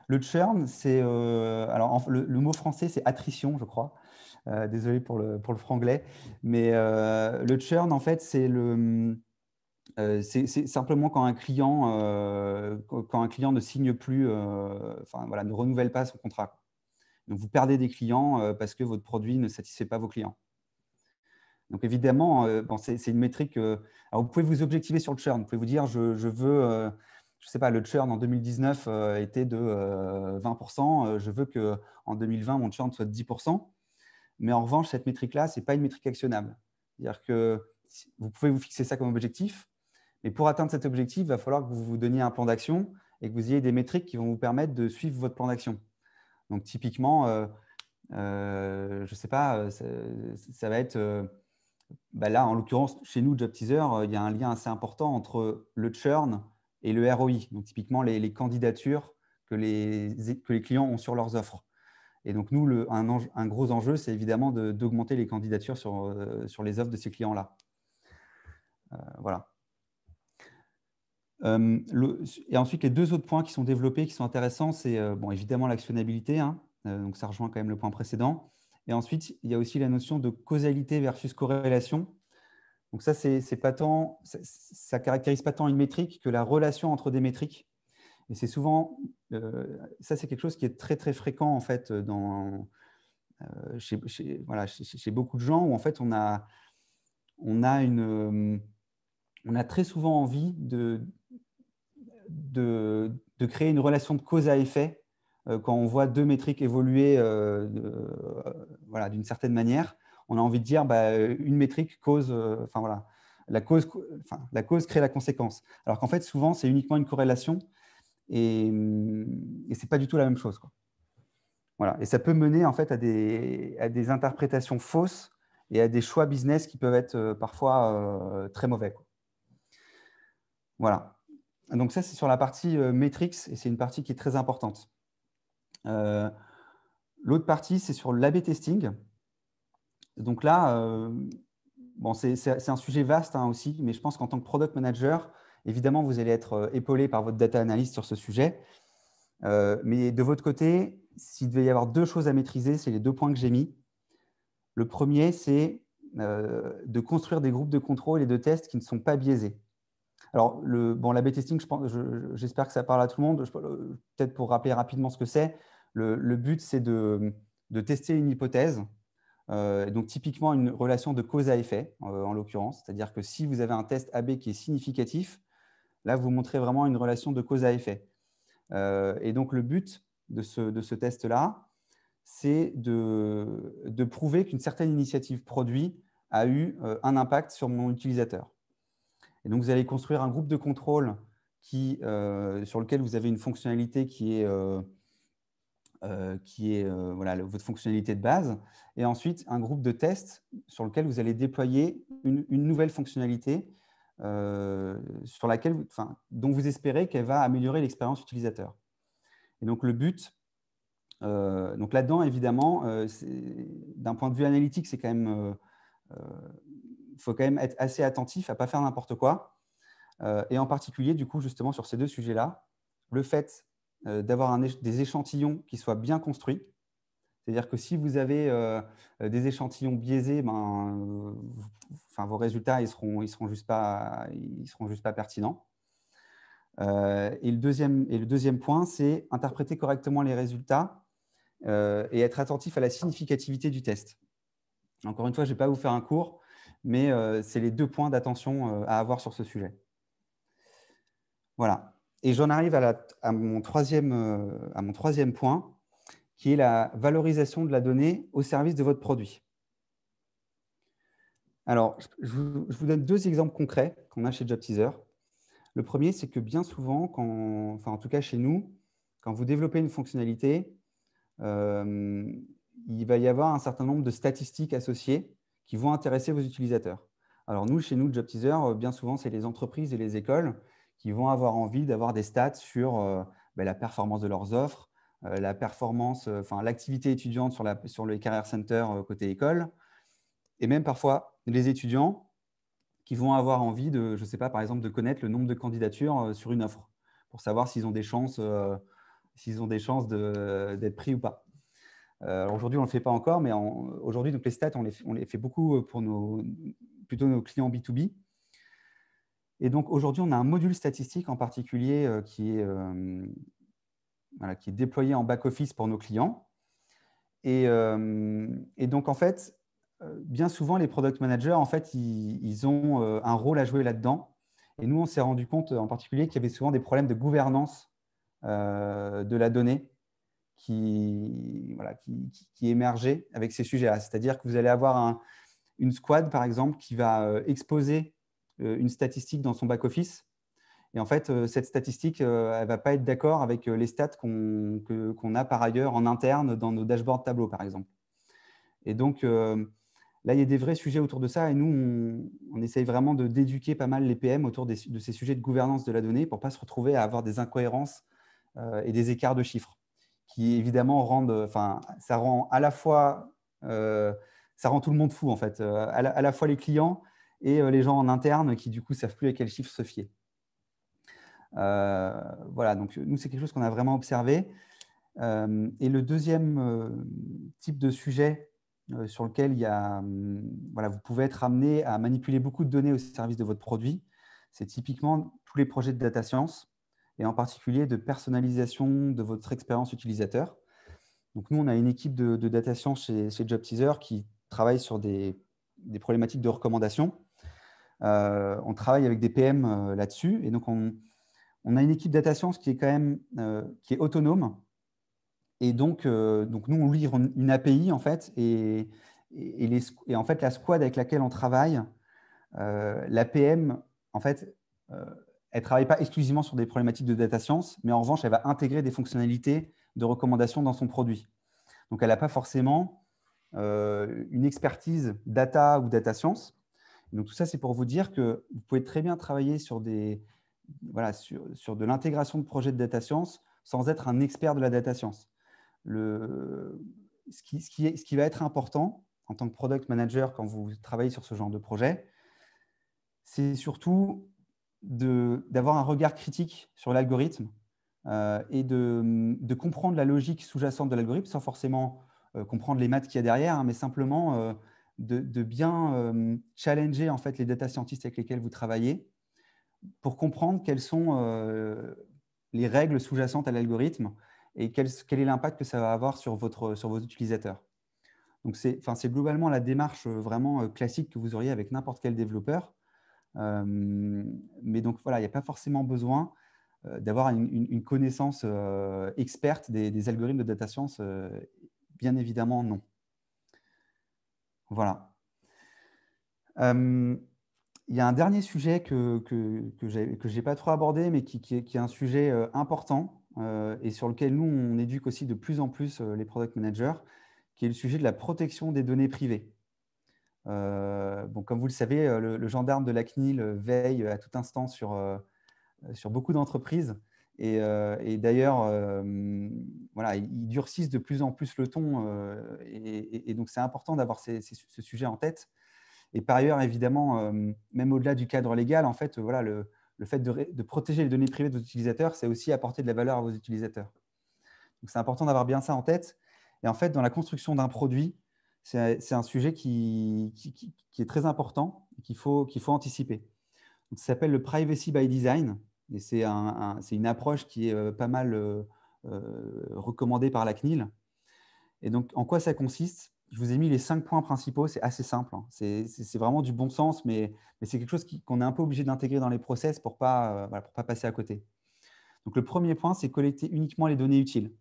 Le churn, c'est alors le mot français, c'est attrition, je crois. Désolé pour le franglais, mais le churn, en fait, c'est simplement quand un client ne signe plus, voilà, ne renouvelle pas son contrat. Donc, vous perdez des clients parce que votre produit ne satisfait pas vos clients. Donc, évidemment, c'est une métrique. Alors, vous pouvez vous objectiver sur le churn. Vous pouvez vous dire, je veux, je ne sais pas, le churn en 2019 était de 20%. Je veux qu'en 2020, mon churn soit de 10%. Mais en revanche, cette métrique-là, ce n'est pas une métrique actionnable. C'est-à-dire que vous pouvez vous fixer ça comme objectif, mais pour atteindre cet objectif, il va falloir que vous vous donniez un plan d'action et que vous ayez des métriques qui vont vous permettre de suivre votre plan d'action. Donc, typiquement, je ne sais pas, ça va être… là, en l'occurrence, chez nous, Job Teaser, il y a un lien assez important entre le churn et le ROI. Donc, typiquement, les candidatures que les clients ont sur leurs offres. Et donc, nous, un gros enjeu, c'est évidemment d'augmenter les candidatures sur les offres de ces clients-là. Voilà. Et ensuite, les 2 autres points qui sont développés, qui sont intéressants, c'est évidemment l'actionnabilité. Hein, donc, ça rejoint quand même le point précédent. Et ensuite, il y a aussi la notion de causalité versus corrélation. Donc, ça, c'est pas tant, ça caractérise pas tant une métrique que la relation entre des métriques. Et c'est souvent, ça, c'est quelque chose qui est très, très fréquent en fait chez beaucoup de gens où en fait on a très souvent envie de créer une relation de cause à effet quand on voit 2 métriques évoluer d'une certaine manière. On a envie de dire une métrique cause, la cause crée la conséquence. Alors qu'en fait, souvent, c'est uniquement une corrélation et ce n'est pas du tout la même chose, quoi. Voilà. Et ça peut mener en fait à des interprétations fausses et à des choix business qui peuvent être parfois très mauvais, quoi. Voilà. Donc ça, c'est sur la partie metrics et c'est une partie qui est très importante. L'autre partie, c'est sur l'A/B testing. Donc là, c'est un sujet vaste hein, aussi, mais je pense qu'en tant que product manager, évidemment, vous allez être épaulé par votre data analyst sur ce sujet. Mais de votre côté, s'il devait y avoir 2 choses à maîtriser, c'est les 2 points que j'ai mis. Le premier, c'est de construire des groupes de contrôle et de tests qui ne sont pas biaisés. Alors, l'A/B testing, j'espère que ça parle à tout le monde. Peut-être pour rappeler rapidement ce que c'est, le but, c'est de de tester une hypothèse. Donc, typiquement, une relation de cause à effet, en l'occurrence. C'est-à-dire que si vous avez un test AB qui est significatif, là, vous montrez vraiment une relation de cause à effet. Et donc, le but de ce test-là, c'est de prouver qu'une certaine initiative produit a eu un impact sur mon utilisateur. Et donc, vous allez construire un groupe de contrôle sur lequel vous avez une fonctionnalité qui est voilà, votre fonctionnalité de base, et ensuite un groupe de tests sur lequel vous allez déployer une nouvelle fonctionnalité sur laquelle dont vous espérez qu'elle va améliorer l'expérience utilisateur. Et donc, le but, donc là-dedans, évidemment, d'un point de vue analytique, c'est quand même, il faut quand même être assez attentif à ne pas faire n'importe quoi. Et en particulier, du coup, justement, sur ces deux sujets-là, le fait d'avoir des échantillons qui soient bien construits. C'est-à-dire que si vous avez des échantillons biaisés, vos résultats ils seront juste pas pertinents. Et le deuxième point, c'est interpréter correctement les résultats et être attentif à la significativité du test. Encore une fois, je ne vais pas vous faire un cours, mais c'est les 2 points d'attention à avoir sur ce sujet. Voilà. Et j'en arrive à mon troisième point, qui est la valorisation de la donnée au service de votre produit. Alors, je vous donne 2 exemples concrets qu'on a chez JobTeaser. Le premier, c'est que bien souvent, en tout cas chez nous, quand vous développez une fonctionnalité, il va y avoir un certain nombre de statistiques associées qui vont intéresser vos utilisateurs. Alors nous, chez nous, JobTeaser, bien souvent, c'est les entreprises et les écoles qui vont avoir envie d'avoir des stats sur la performance de leurs offres, la performance, l'activité étudiante sur les career centers côté école, et même parfois les étudiants qui vont avoir envie de, je ne sais pas, par exemple, de connaître le nombre de candidatures sur une offre pour savoir s'ils ont des chances, d'être pris ou pas. Aujourd'hui, on ne le fait pas encore, mais aujourd'hui, les stats, on les fait beaucoup pour plutôt nos clients B2B. Et donc, aujourd'hui, on a un module statistique en particulier qui est déployé en back-office pour nos clients. Et donc, en fait, bien souvent, les product managers, en fait, ils ont un rôle à jouer là-dedans. Et nous, on s'est rendu compte en particulier qu'il y avait souvent des problèmes de gouvernance de la donnée qui émergeaient avec ces sujets-là. C'est-à-dire que vous allez avoir une squad, par exemple, qui va exposer une statistique dans son back-office. Et en fait, cette statistique, elle ne va pas être d'accord avec les stats qu'on a par ailleurs en interne dans nos dashboards tableaux, par exemple. Et donc, là, il y a des vrais sujets autour de ça. Et nous, on essaye vraiment d'éduquer pas mal les PM autour de ces sujets de gouvernance de la donnée pour ne pas se retrouver à avoir des incohérences et des écarts de chiffres qui, évidemment, ça rend à la fois… ça rend tout le monde fou, en fait, à la fois les clients et les gens en interne qui, du coup, ne savent plus à quel chiffre se fier. Voilà, donc nous, c'est quelque chose qu'on a vraiment observé. Et le deuxième type de sujet sur lequel vous pouvez être amené à manipuler beaucoup de données au service de votre produit, c'est typiquement tous les projets de data science et en particulier de personnalisation de votre expérience utilisateur. Donc, nous, on a une équipe de data science chez JobTeaser qui travaille sur des problématiques de recommandation. On travaille avec des PM là-dessus. Et donc, on a une équipe data science qui est quand même qui est autonome. Et donc nous, on livre une API, en fait. Et en fait, la squad avec laquelle on travaille, la PM, en fait, elle ne travaille pas exclusivement sur des problématiques de data science, mais en revanche, elle va intégrer des fonctionnalités de recommandation dans son produit. Donc, elle n'a pas forcément une expertise data ou data science. Donc, tout ça, c'est pour vous dire que vous pouvez très bien travailler sur de l'intégration de projets de data science sans être un expert de la data science. Ce qui va être important en tant que product manager quand vous travaillez sur ce genre de projet, c'est surtout d'avoir un regard critique sur l'algorithme et de comprendre la logique sous-jacente de l'algorithme sans forcément comprendre les maths qu'il y a derrière, mais simplement de bien challenger en fait, les data scientists avec lesquels vous travaillez pour comprendre quelles sont les règles sous-jacentes à l'algorithme et quel est l'impact que ça va avoir sur vos utilisateurs. Donc, c'est globalement la démarche vraiment classique que vous auriez avec n'importe quel développeur. Mais donc, voilà, il n'y a pas forcément besoin d'avoir une connaissance experte des algorithmes de data science. Bien évidemment, non. Voilà. Il y a un dernier sujet que je n'ai pas trop abordé, mais qui est un sujet important et sur lequel nous, on éduque aussi de plus en plus les product managers, qui est le sujet de la protection des données privées. Bon, comme vous le savez, le gendarme de la CNIL veille à tout instant sur beaucoup d'entreprises. Et d'ailleurs, voilà, ils durcissent de plus en plus le ton. Et donc, c'est important d'avoir ce sujet en tête. Et par ailleurs, évidemment, même au-delà du cadre légal, en fait, voilà, le fait de protéger les données privées de vos utilisateurs, c'est aussi apporter de la valeur à vos utilisateurs. Donc, c'est important d'avoir bien ça en tête. Et en fait, dans la construction d'un produit, c'est un sujet qui est très important et qu'il faut anticiper. Donc, ça s'appelle le privacy by design. Et c'est une approche qui est pas mal recommandée par la CNIL. Et donc, en quoi ça consiste? Je vous ai mis les 5 points principaux. C'est assez simple, hein. C'est vraiment du bon sens, mais c'est quelque chose qu'on est un peu obligé d'intégrer dans les process pour ne pas, voilà, pour pas passer à côté. Donc, le premier point, c'est collecter uniquement les données utiles.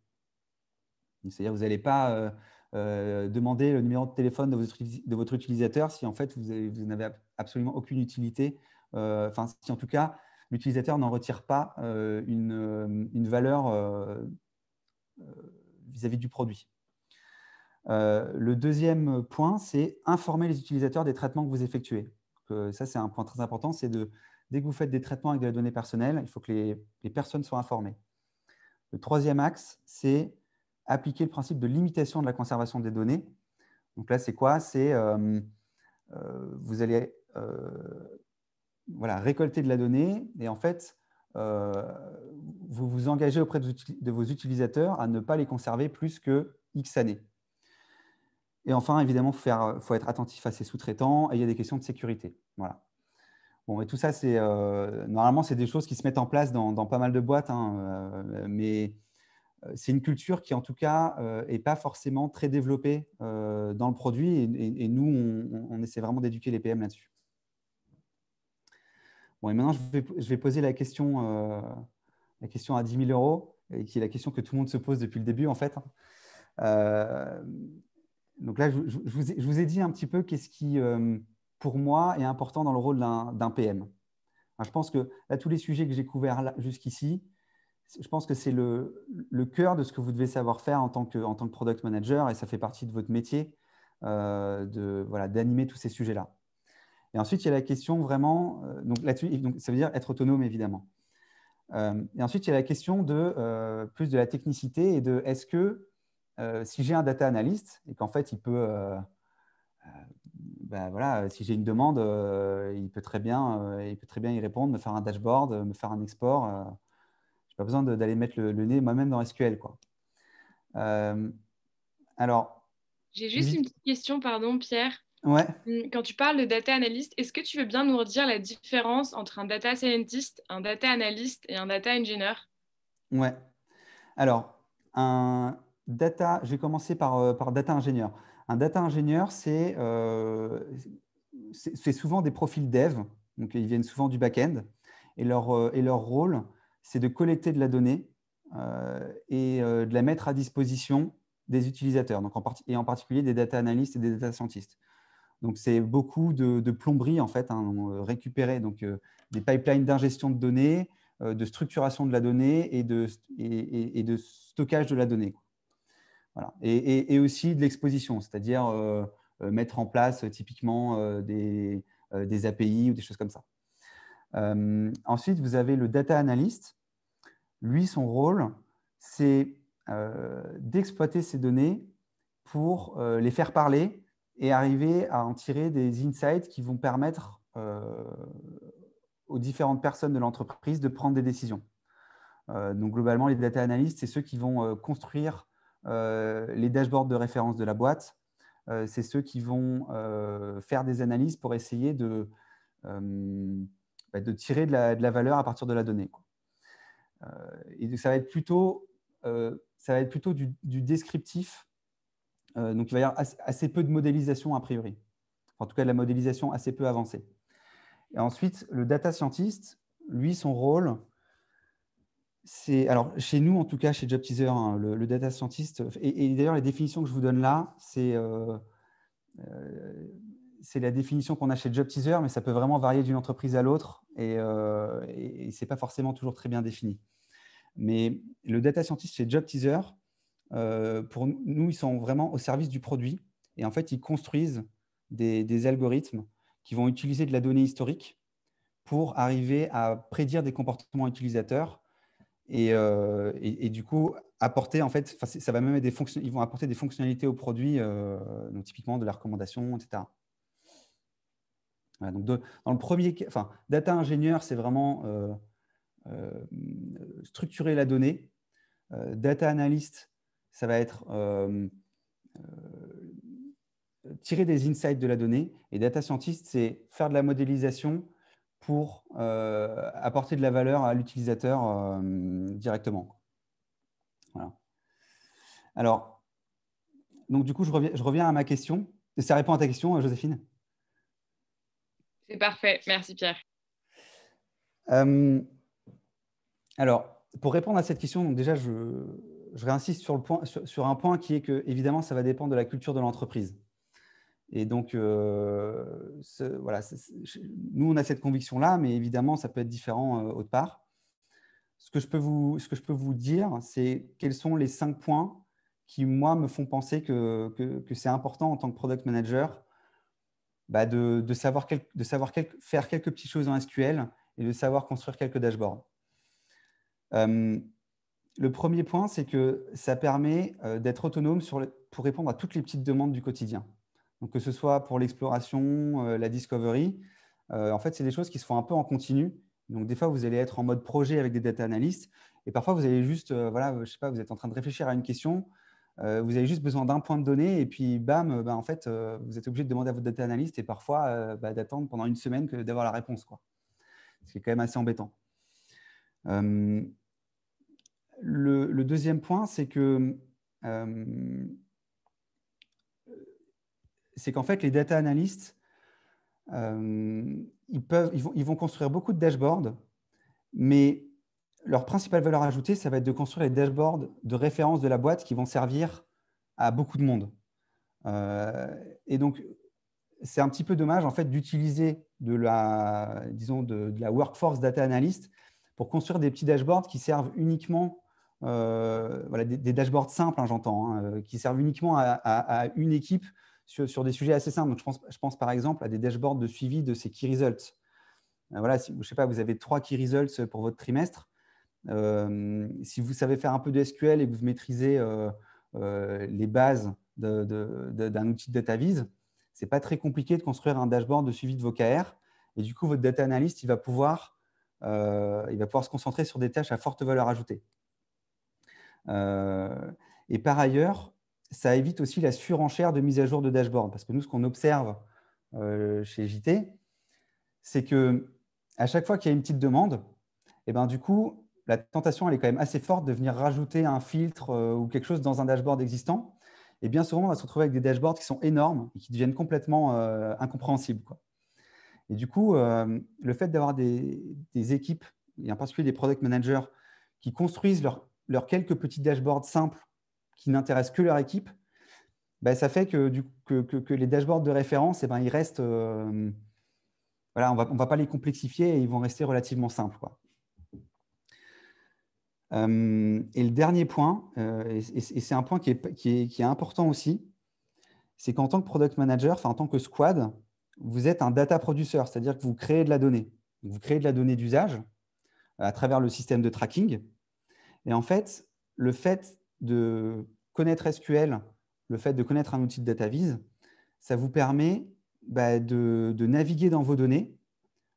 C'est-à-dire que vous n'allez pas demander le numéro de téléphone de votre utilisateur si en fait vous n'avez absolument aucune utilité. Enfin, si en tout cas l'utilisateur n'en retire pas une valeur vis-à-vis du produit. Le deuxième point, c'est informer les utilisateurs des traitements que vous effectuez. Donc, ça, c'est un point très important. C'est dès que vous faites des traitements avec de la donnée personnelle, il faut que les personnes soient informées. Le troisième axe, c'est appliquer le principe de limitation de la conservation des données. Donc là, c'est quoi? C'est vous allez voilà, récolter de la donnée et en fait, vous vous engagez auprès de vos utilisateurs à ne pas les conserver plus que X années. Et enfin, évidemment, il faut être attentif à ses sous-traitants et il y a des questions de sécurité. Voilà. Bon, et tout ça, normalement, c'est des choses qui se mettent en place dans pas mal de boîtes, hein, mais c'est une culture qui, en tout cas, n'est pas forcément très développée dans le produit et nous, on essaie vraiment d'éduquer les PM là-dessus. Bon, et maintenant, je vais poser la question à 10 000 €, et qui est la question que tout le monde se pose depuis le début, en fait. Donc là, je vous ai dit un petit peu qu'est-ce qui, pour moi, est important dans le rôle d'un PM. Alors, je pense que là, tous les sujets que j'ai couverts jusqu'ici, je pense que c'est le cœur de ce que vous devez savoir faire en tant que product manager, et ça fait partie de votre métier d'animer tous ces sujets-là. Et ensuite, il y a la question vraiment, donc ça veut dire être autonome, évidemment. Et ensuite, il y a la question de plus de la technicité et de est-ce que si j'ai un data analyst et qu'en fait, il peut, voilà, si j'ai une demande, il peut très bien y répondre, me faire un dashboard, me faire un export. Je n'ai pas besoin d'aller mettre le nez moi-même dans SQL, quoi. Alors, J'ai juste une petite question, pardon, Pierre. Ouais. Quand tu parles de data analyst, est-ce que tu veux bien nous redire la différence entre un data scientist, un data analyst et un data engineer? Ouais. Alors, je vais commencer par data ingénieur. Un data ingénieur, c'est souvent des profils dev, donc ils viennent souvent du back-end, et leur rôle, c'est de collecter de la donnée et de la mettre à disposition des utilisateurs, donc en particulier des data analysts et des data scientists. Donc, c'est beaucoup de plomberie, en fait, hein, récupérer donc, des pipelines d'ingestion de données, de structuration de la donnée et de stockage de la donnée. Voilà. Et aussi de l'exposition, c'est-à-dire mettre en place typiquement des API ou des choses comme ça. Ensuite, vous avez le data analyst. Lui, son rôle, c'est d'exploiter ces données pour les faire parler et arriver à en tirer des insights qui vont permettre aux différentes personnes de l'entreprise de prendre des décisions. Donc, globalement, les data analysts, c'est ceux qui vont construire les dashboards de référence de la boîte. C'est ceux qui vont faire des analyses pour essayer de tirer de la valeur à partir de la donnée, quoi. Et ça va être plutôt ça va être plutôt du descriptif. Donc, il va y avoir assez peu de modélisation a priori. En tout cas, de la modélisation assez peu avancée. Et ensuite, le data scientist, lui, son rôle, c'est… Alors, chez nous, en tout cas, chez JobTeaser, hein, le data scientist… Et d'ailleurs, les définitions que je vous donne là, c'est la définition qu'on a chez JobTeaser, mais ça peut vraiment varier d'une entreprise à l'autre et ce n'est pas forcément toujours très bien défini. Mais le data scientist chez JobTeaser, pour nous, ils sont vraiment au service du produit et en fait, ils construisent des algorithmes qui vont utiliser de la donnée historique pour arriver à prédire des comportements utilisateurs et du coup, apporter, en fait, ça va même être ils vont apporter des fonctionnalités au produit, donc typiquement de la recommandation, etc. Voilà, donc dans le premier, data ingénieur, c'est vraiment structurer la donnée. Data analyst, ça va être tirer des insights de la donnée. Et data scientist, c'est faire de la modélisation pour apporter de la valeur à l'utilisateur directement. Voilà. Alors, donc du coup, je reviens à ma question. Ça répond à ta question, Joséphine? C'est parfait. Merci, Pierre. Alors, pour répondre à cette question, donc déjà, je réinsiste sur un point qui est que, évidemment, ça va dépendre de la culture de l'entreprise. Et donc, voilà, nous, on a cette conviction-là, mais évidemment, ça peut être différent autre part. Ce que je peux vous dire, c'est quels sont les 5 points qui, moi, me font penser que c'est important en tant que product manager de savoir faire quelques petites choses en SQL et de savoir construire quelques dashboards. Le premier point, c'est que ça permet d'être autonome pour répondre à toutes les petites demandes du quotidien. Donc, que ce soit pour l'exploration, la discovery, en fait, c'est des choses qui se font un peu en continu. Donc, des fois, vous allez être en mode projet avec des data analysts et parfois, vous allez juste, voilà, je sais pas, vous êtes en train de réfléchir à une question, vous avez juste besoin d'un point de données et puis, bam, en fait, vous êtes obligé de demander à votre data analyst et parfois d'attendre pendant une semaine d'avoir la réponse, quoi. Ce qui est quand même assez embêtant. Le deuxième point, c'est que c'est qu'en fait, les data analysts, ils vont construire beaucoup de dashboards, mais leur principale valeur ajoutée, ça va être de construire les dashboards de référence de la boîte qui vont servir à beaucoup de monde. Et donc, c'est un petit peu dommage en fait, d'utiliser de la workforce data analyst pour construire des petits dashboards qui servent uniquement, voilà, des dashboards simples, hein, j'entends, hein, qui servent uniquement à une équipe sur des sujets assez simples. Donc, je pense par exemple à des dashboards de suivi de ces key results. Voilà, si, je ne sais pas, vous avez 3 key results pour votre trimestre. Si vous savez faire un peu de SQL et que vous maîtrisez les bases d'un outil de data vise, ce n'est pas très compliqué de construire un dashboard de suivi de vos KR. Et du coup, votre data analyst, il va pouvoir se concentrer sur des tâches à forte valeur ajoutée. Et par ailleurs, ça évite aussi la surenchère de mise à jour de dashboard. Parce que nous, ce qu'on observe chez JT, c'est qu'à chaque fois qu'il y a une petite demande, et ben, du coup, la tentation, elle est quand même assez forte de venir rajouter un filtre ou quelque chose dans un dashboard existant. Et bien souvent, on va se retrouver avec des dashboards qui sont énormes et qui deviennent complètement incompréhensibles, quoi. Et du coup, le fait d'avoir des équipes, et en particulier des product managers, qui construisent leurs quelques petits dashboards simples qui n'intéressent que leur équipe, ben, ça fait que les dashboards de référence, ils restent… voilà, on va pas les complexifier et ils vont rester relativement simples, quoi. Et le dernier point, et c'est un point qui est important aussi, c'est qu'en tant que product manager, en tant que squad, vous êtes un data producer, c'est-à-dire que vous créez de la donnée. Vous créez de la donnée d'usage à travers le système de tracking. Et en fait, le fait de connaître SQL, le fait de connaître un outil de data vise, ça vous permet de naviguer dans vos données,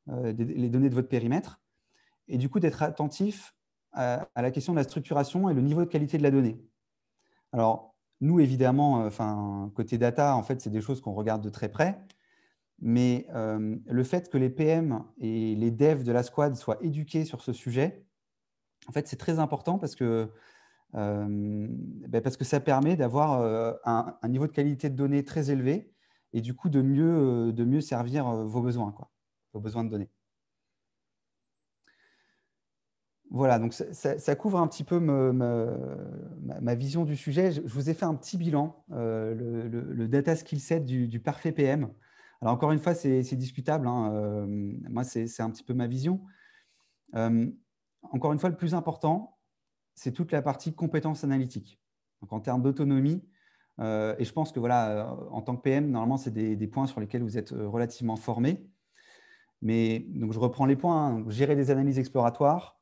les données de votre périmètre, et du coup d'être attentif à la question de la structuration et le niveau de qualité de la donnée. Alors, nous, évidemment, côté data, en fait, c'est des choses qu'on regarde de très près, mais le fait que les PM et les devs de la squad soient éduqués sur ce sujet, en fait, c'est très important parce que Parce que ça permet d'avoir un niveau de qualité de données très élevé et du coup de mieux servir vos besoins, quoi, vos besoins de données. Voilà, donc ça couvre un petit peu ma vision du sujet. Je vous ai fait un petit bilan, le data skill set du parfait PM. Alors encore une fois, c'est discutable, hein, moi, c'est un petit peu ma vision. Encore une fois, le plus important, c'est toute la partie compétences analytiques. Donc en termes d'autonomie, et je pense que voilà, en tant que PM, normalement, c'est des points sur lesquels vous êtes relativement formé. Mais donc je reprends les points, hein. Gérer des analyses exploratoires,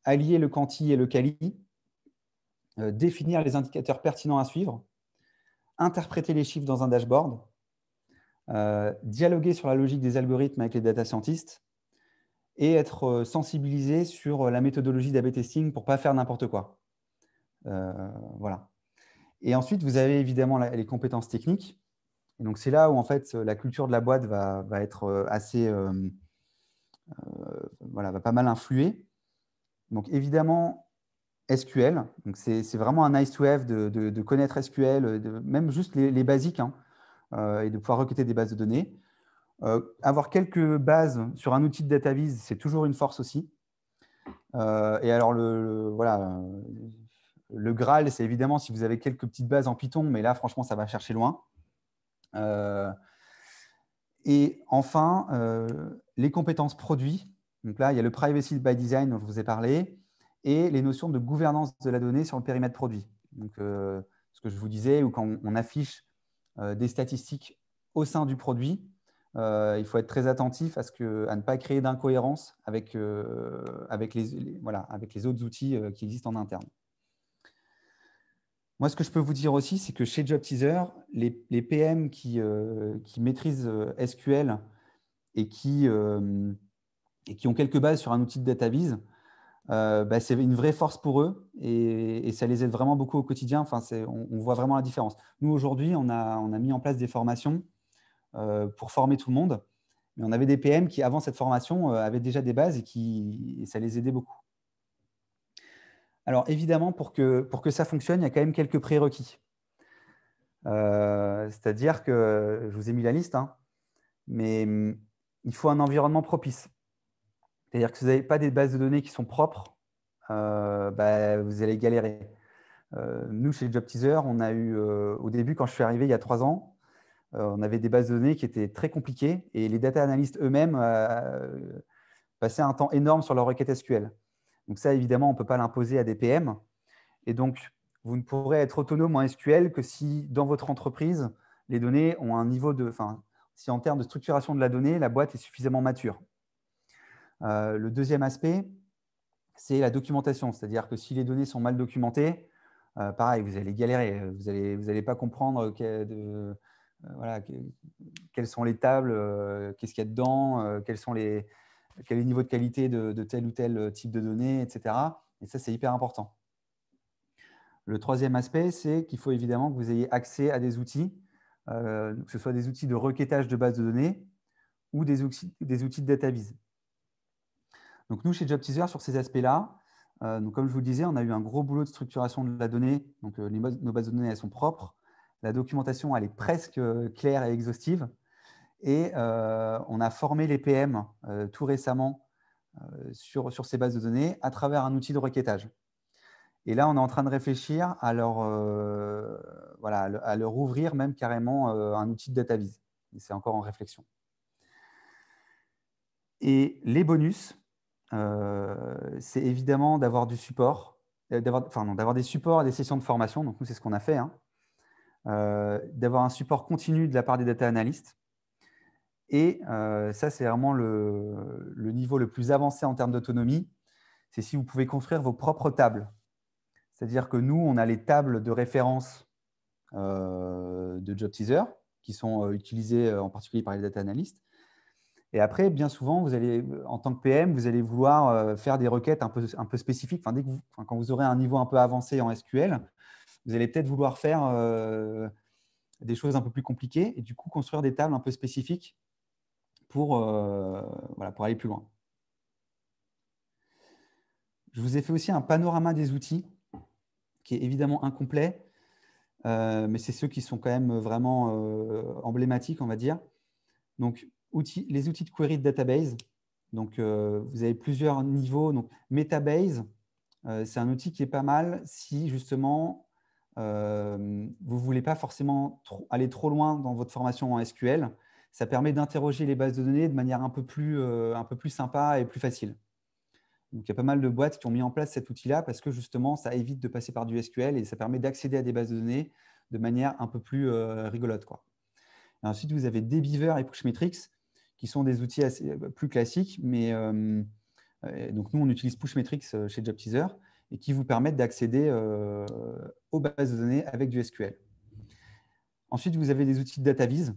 allier le quanti et le quali, définir les indicateurs pertinents à suivre, interpréter les chiffres dans un dashboard, dialoguer sur la logique des algorithmes avec les data scientists et être sensibilisé sur la méthodologie d'A/B testing pour ne pas faire n'importe quoi. Voilà. Et ensuite, vous avez évidemment les compétences techniques. Et donc, c'est là où en fait, la culture de la boîte va être assez, voilà, va pas mal influer. Donc, évidemment, SQL, c'est vraiment un nice to have de connaître SQL, même juste les basiques, hein, et de pouvoir requêter des bases de données. Avoir quelques bases sur un outil de data viz, c'est toujours une force aussi. Et alors, voilà, le Graal, c'est évidemment si vous avez quelques petites bases en Python, mais là, franchement, ça va chercher loin. Et enfin, les compétences produits. Donc là, il y a le privacy by design dont je vous ai parlé et les notions de gouvernance de la donnée sur le périmètre produit. Donc, ce que je vous disais, ou quand on affiche des statistiques au sein du produit, il faut être très attentif à ne pas créer d'incohérence avec les autres outils qui existent en interne. Moi, ce que je peux vous dire aussi, c'est que chez JobTeaser, les PM qui maîtrisent SQL et qui ont quelques bases sur un outil de data viz, c'est une vraie force pour eux et ça les aide vraiment beaucoup au quotidien. Enfin, on voit vraiment la différence. Nous, aujourd'hui, on a mis en place des formations pour former tout le monde. Mais on avait des PM qui, avant cette formation, avaient déjà des bases et ça les aidait beaucoup. Alors, évidemment, pour que ça fonctionne, il y a quand même quelques prérequis. C'est-à-dire que, je vous ai mis la liste, hein, mais il faut un environnement propice. C'est-à-dire que si vous n'avez pas des bases de données qui sont propres, vous allez galérer. Nous, chez JobTeaser, on a eu, au début, quand je suis arrivé il y a 3 ans, on avait des bases de données qui étaient très compliquées et les data analystes eux-mêmes passaient un temps énorme sur leur requête SQL. Donc ça, évidemment, on ne peut pas l'imposer à des PM. Et donc, vous ne pourrez être autonome en SQL que si, dans votre entreprise, les données ont un niveau de… Enfin, si en termes de structuration de la donnée, la boîte est suffisamment mature. Le deuxième aspect, c'est la documentation. C'est-à-dire que si les données sont mal documentées, pareil, vous allez galérer. Vous allez pas comprendre quelles sont les tables, qu'est-ce qu'il y a dedans, quel est le niveau de qualité de tel ou tel type de données, etc. Et ça, c'est hyper important. Le troisième aspect, c'est qu'il faut évidemment que vous ayez accès à des outils, que ce soit des outils de requêtage de bases de données ou des outils de data viz. Donc nous, chez JobTeaser, sur ces aspects-là, comme je vous le disais, on a eu un gros boulot de structuration de la donnée. Donc nos bases de données, elles sont propres. La documentation, elle est presque claire et exhaustive. Et on a formé les PM tout récemment sur ces bases de données à travers un outil de requêtage. Et là, on est en train de réfléchir à leur ouvrir même carrément un outil de data viz. C'est encore en réflexion. Et les bonus, c'est évidemment d'avoir du support, d'avoir des supports et des sessions de formation. Donc, nous, c'est ce qu'on a fait. Hein. D'avoir un support continu de la part des data analystes. Et ça, c'est vraiment le niveau le plus avancé en termes d'autonomie. C'est si vous pouvez construire vos propres tables. C'est-à-dire que nous, on a les tables de référence de JobTeaser qui sont utilisées en particulier par les data analystes. Et après, bien souvent, vous allez, en tant que PM, vous allez vouloir faire des requêtes un peu spécifiques. Quand vous aurez un niveau un peu avancé en SQL, vous allez peut-être vouloir faire des choses un peu plus compliquées et du coup construire des tables un peu spécifiques pour aller plus loin. Je vous ai fait aussi un panorama des outils qui est évidemment incomplet, mais c'est ceux qui sont quand même vraiment emblématiques, on va dire. Donc, les outils de query de database. Donc, vous avez plusieurs niveaux. Donc, Metabase, c'est un outil qui est pas mal si justement vous ne voulez pas forcément aller trop loin dans votre formation en SQL. Ça permet d'interroger les bases de données de manière un peu plus sympa et plus facile. Donc, il y a pas mal de boîtes qui ont mis en place cet outil-là parce que justement, ça évite de passer par du SQL et ça permet d'accéder à des bases de données de manière un peu plus rigolote, quoi. Et ensuite, vous avez Dbeaver et Pushmetrics qui sont des outils plus classiques, mais donc nous, on utilise Pushmetrics chez JobTeaser et qui vous permettent d'accéder aux bases de données avec du SQL. Ensuite, vous avez des outils de DataVis.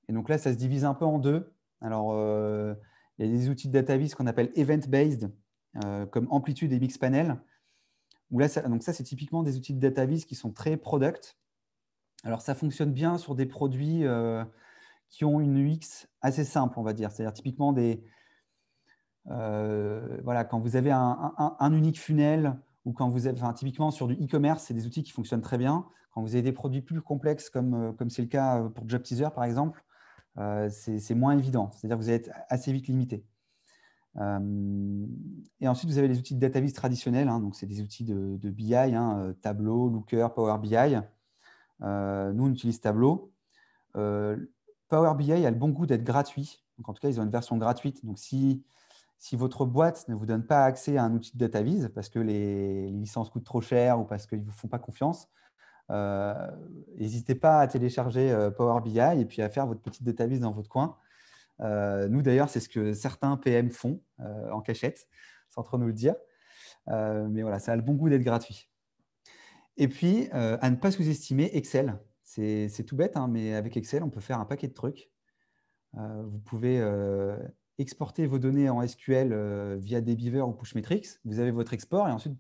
Et donc là, ça se divise un peu en deux. Alors, il y a des outils de DataVis qu'on appelle event-based, comme Amplitude et Mixpanel. Où là, donc ça, c'est typiquement des outils de DataVis qui sont très product. Alors, ça fonctionne bien sur des produits qui ont une UX assez simple, on va dire. C'est-à-dire typiquement voilà, quand vous avez un unique funnel ou quand vous avez, typiquement sur du e-commerce, c'est des outils qui fonctionnent très bien. Quand vous avez des produits plus complexes, comme c'est le cas pour JobTeaser, par exemple, c'est moins évident. C'est-à-dire que vous allez être assez vite limité. Et ensuite, vous avez les outils de DataVis traditionnels. Donc, c'est des outils de BI, Tableau, Looker, Power BI. Nous, on utilise Tableau. Power BI a le bon goût d'être gratuit. Donc, en tout cas, ils ont une version gratuite. Donc, si votre boîte ne vous donne pas accès à un outil de DataVis parce que les licences coûtent trop cher ou parce qu'ils ne vous font pas confiance, n'hésitez pas à télécharger Power BI et puis à faire votre petite DataVis dans votre coin. Nous, d'ailleurs, c'est ce que certains PM font en cachette, sans trop nous le dire. Mais voilà, ça a le bon goût d'être gratuit. Et puis, à ne pas sous-estimer Excel. C'est tout bête, mais avec Excel, on peut faire un paquet de trucs. Vous pouvez exporter vos données en SQL via Dbeaver ou Pushmetrics. Vous avez votre export et ensuite, vous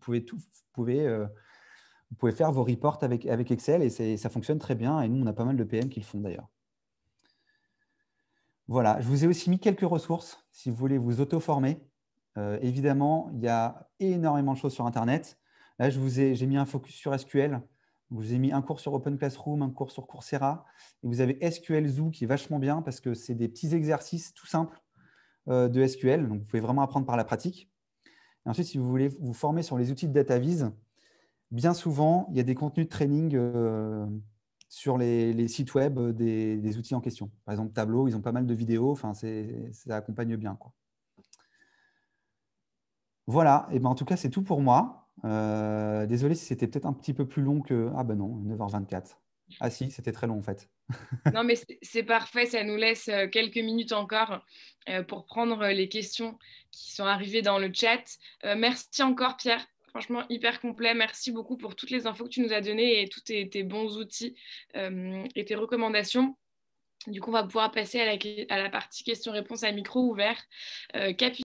pouvez faire vos reports avec Excel et ça fonctionne très bien. Et nous, on a pas mal de PM qui le font d'ailleurs. Voilà, je vous ai aussi mis quelques ressources si vous voulez vous auto-former. Évidemment, il y a énormément de choses sur Internet. Là, j'ai mis un focus sur SQL. Je vous ai mis un cours sur Open Classroom, un cours sur Coursera. Et vous avez SQL Zoo qui est vachement bien parce que c'est des petits exercices tout simples de SQL. Donc, vous pouvez vraiment apprendre par la pratique. Et ensuite, si vous voulez vous former sur les outils de DataVis, bien souvent, il y a des contenus de training sur les sites web des outils en question. Par exemple, Tableau, ils ont pas mal de vidéos. Enfin, ça accompagne bien, quoi. Voilà, et ben en tout cas, c'est tout pour moi. Désolé si c'était peut-être un petit peu plus long que… Ah ben non, 9h24. Ah si, c'était très long en fait. Non, mais c'est parfait, ça nous laisse quelques minutes encore pour prendre les questions qui sont arrivées dans le chat. Merci encore, Pierre. Franchement, hyper complet. Merci beaucoup pour toutes les infos que tu nous as données et tous tes bons outils et tes recommandations. Du coup, on va pouvoir passer à la partie questions-réponses à micro ouvert.